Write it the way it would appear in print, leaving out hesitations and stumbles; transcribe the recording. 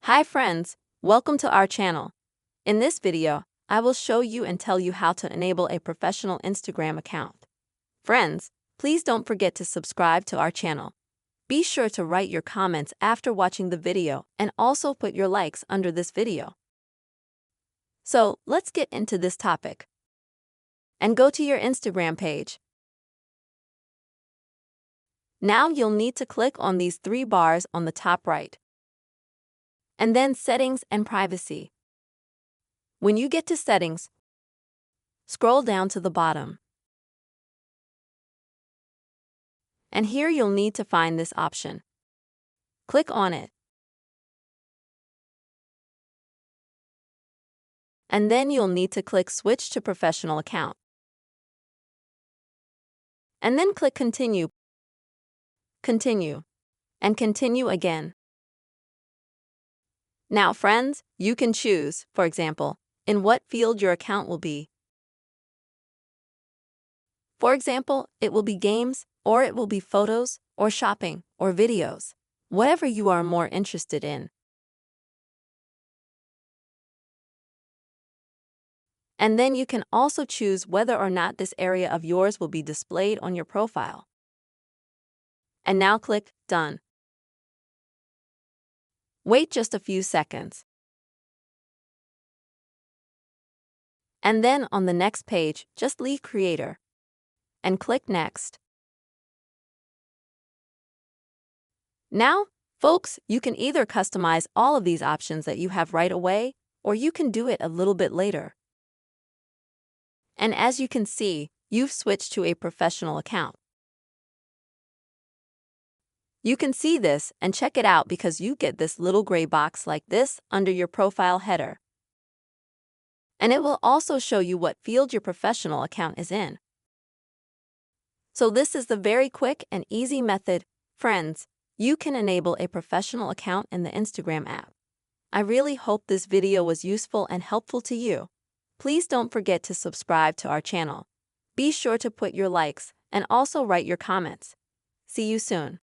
Hi friends, welcome to our channel. In this video, I will show you and tell you how to enable a professional Instagram account. Friends, please don't forget to subscribe to our channel. Be sure to write your comments after watching the video and also put your likes under this video. So, let's get into this topic. And go to your Instagram page. Now you'll need to click on these three bars on the top right. And then Settings and Privacy. When you get to Settings, scroll down to the bottom. And here you'll need to find this option. Click on it. And then you'll need to click Switch to Professional Account. And then click Continue. Continue. And continue again. Now friends, you can choose, for example, in what field your account will be. For example, it will be games, or it will be photos, or shopping, or videos, whatever you are more interested in. And then you can also choose whether or not this area of yours will be displayed on your profile. And now click Done. Wait just a few seconds. And then on the next page, just leave Creator and click Next. Now, folks, you can either customize all of these options that you have right away, or you can do it a little bit later. And as you can see, you've switched to a professional account. You can see this and check it out because you get this little gray box like this under your profile header. And it will also show you what field your professional account is in. So this is the very quick and easy method, friends. You can enable a professional account in the Instagram app. I really hope this video was useful and helpful to you. Please don't forget to subscribe to our channel. Be sure to put your likes and also write your comments. See you soon.